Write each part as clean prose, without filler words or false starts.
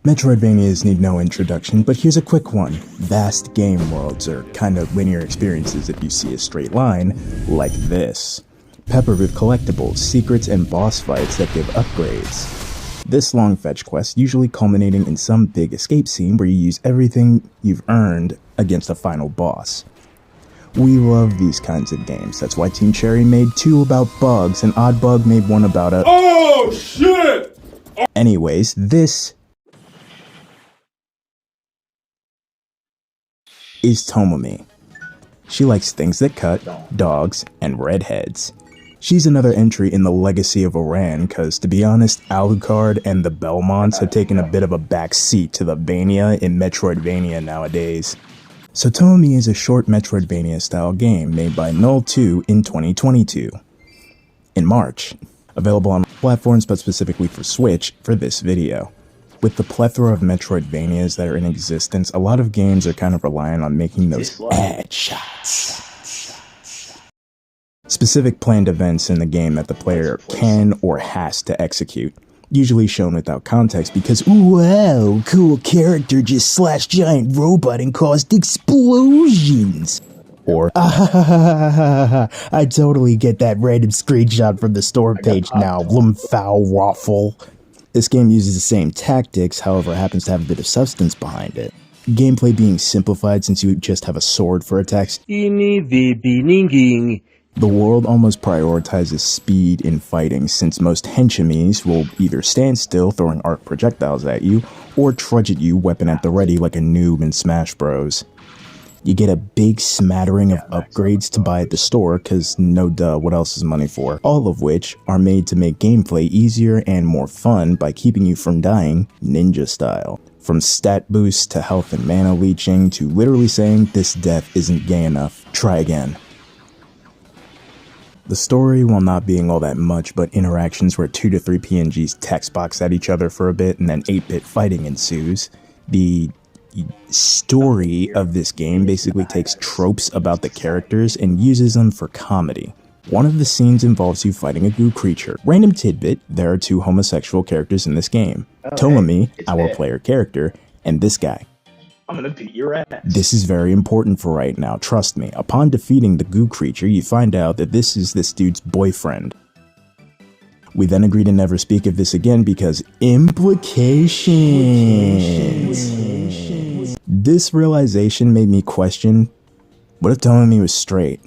Metroidvanias need no introduction, but here's a quick one. Vast game worlds are kind of linear experiences if you see a straight line, like this. Peppered with collectibles, secrets, and boss fights that give upgrades. This long fetch quest usually culminating in some big escape scene where you use everything you've earned against a final boss. We love these kinds of games. That's why Team Cherry made 2 about bugs and Oddbug made 1 about a— Oh shit! Anyways, this is Tomomi. She likes things that cut, dogs, and redheads. She's another entry in the legacy of Aran, cause to be honest, Alucard and the Belmonts have taken a bit of a back seat to the Vania in Metroidvania nowadays. So Tomomi is a short Metroidvania style game made by Null 2 in 2022. In March. Available on platforms but specifically for Switch for this video. With the plethora of Metroidvanias that are in existence, a lot of games are kind of relying on making those ad shots. Specific planned events in the game that the player can or has to execute, usually shown without context because, wow, cool character just slashed giant robot and caused explosions. Or, I totally get that random screenshot from the store page now, foul waffle. This game uses the same tactics, however it happens to have a bit of substance behind it. Gameplay being simplified since you just have a sword for attacks. The world almost prioritizes speed in fighting, since most henchimies will either stand still throwing arc projectiles at you, or trudge at you weapon at the ready like a noob in Smash Bros. You get a big smattering of upgrades to buy at the store, cause no duh, what else is money for? All of which are made to make gameplay easier and more fun by keeping you from dying ninja style. From stat boosts to health and mana leeching to literally saying this death isn't gay enough, try again. The story, while not being all that much but interactions where 2 to 3 PNGs text box at each other for a bit and then 8-bit fighting ensues, the story of this game basically takes tropes about the characters and uses them for comedy. One of the scenes involves you fighting a goo creature. Random tidbit, there are 2 homosexual characters in this game. Tomomi, our player character, and this guy. I'm gonna beat your ass. This is very important for right now, trust me. Upon defeating the goo creature, you find out that this is this dude's boyfriend. We then agree to never speak of this again because implications. This realization made me question, what if Tomomi was straight?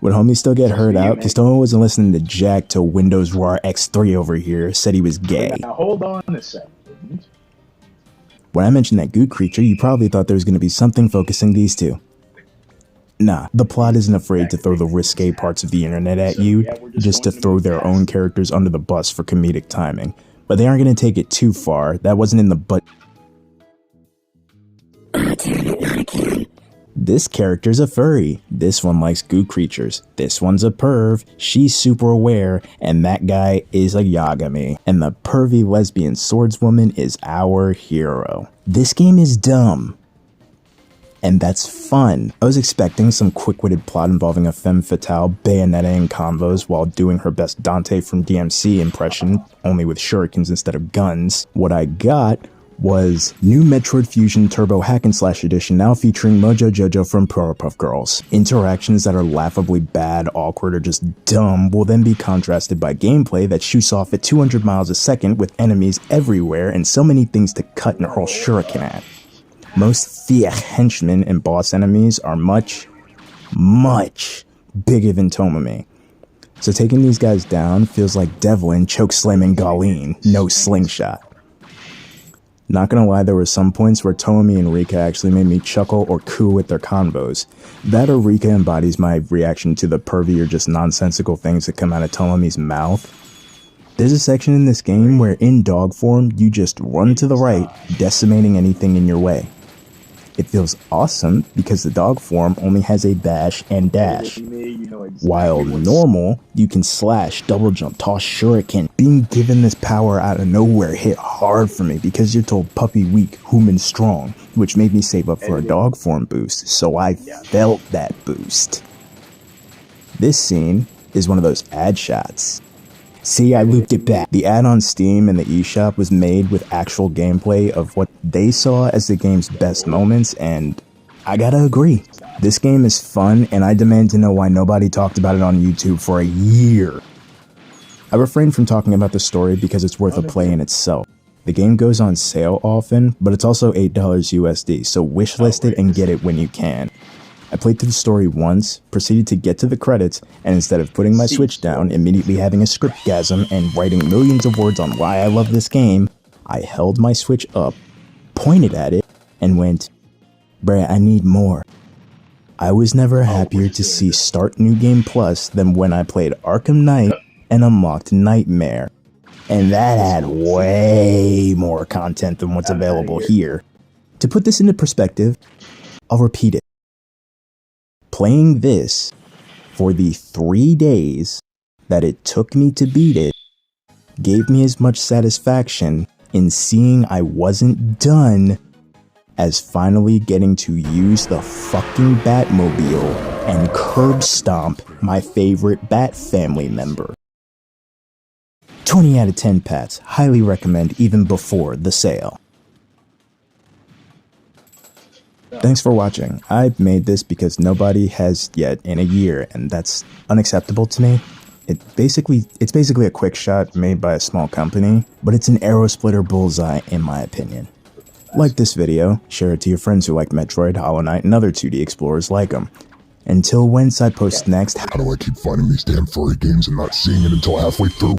Would homie still get heard out? Because Tomomi wasn't listening to Jack till Windows RAR X3 over here said he was gay. Now hold on a second. When I mentioned that goo creature, you probably thought there was going to be something focusing these 2. Nah, the plot isn't afraid to throw the risque parts of the internet at you, just to throw their own characters under the bus for comedic timing. But they aren't going to take it too far. That wasn't in the butt. This character's a furry. This one likes goo creatures. This one's a perv. She's super aware. And that guy is a Yagami. And the pervy lesbian swordswoman is our hero. This game is dumb. And that's fun. I was expecting some quick-witted plot involving a femme fatale bayoneting convos while doing her best Dante from DMC impression, only with shurikens instead of guns. What I got was new Metroid Fusion Turbo Hack-and-Slash Edition, now featuring Mojo Jojo from Powerpuff Girls. Interactions that are laughably bad, awkward, or just dumb will then be contrasted by gameplay that shoots off at 200 miles a second with enemies everywhere and so many things to cut and hurl shuriken at. Most Thea henchmen and boss enemies are much, much bigger than Tomomi. So taking these guys down feels like Devlin chokeslamming Galeen, no slingshot. Not gonna lie, there were some points where Tomomi and Rika actually made me chuckle or coo with their convos. That or Rika embodies my reaction to the pervy or just nonsensical things that come out of Tomomi's mouth. There's a section in this game where in dog form, you just run to the right, decimating anything in your way. It feels awesome because the dog form only has a bash and dash. While normal, you can slash, double jump, toss shuriken. Being given this power out of nowhere hit hard for me because you're told puppy weak, human strong, which made me save up for a dog form boost, so I felt that boost. This scene is one of those ad shots. See, I looped it back. The ad on Steam and the eShop was made with actual gameplay of what they saw as the game's best moments, and I gotta agree. This game is fun, and I demand to know why nobody talked about it on YouTube for a year. I refrain from talking about the story because it's worth a play in itself. The game goes on sale often, but it's also $8 USD, so wishlist it and get it when you can. I played through the story once, proceeded to get to the credits, and instead of putting my Switch down, immediately having a scriptgasm, and writing millions of words on why I love this game, I held my Switch up, pointed at it, and went, "Bruh, I need more." I was never happier to see Start New Game Plus than when I played Arkham Knight and unlocked Nightmare. And that had way more content than what's available here. To put this into perspective, I'll repeat it. Playing this for the 3 days that it took me to beat it gave me as much satisfaction in seeing I wasn't done as finally getting to use the fucking Batmobile and curb stomp my favorite Bat family member. 20 out of 10 pats, highly recommend even before the sale. Thanks for watching. I made this because nobody has yet in a year, and that's unacceptable to me. It's basically a quick shot made by a small company, but it's an arrow splitter bullseye in my opinion. Like this video, share it to your friends who like Metroid, Hollow Knight, and other 2D explorers like them. Until whence I post next. How do I keep finding these damn furry games and not seeing it until halfway through?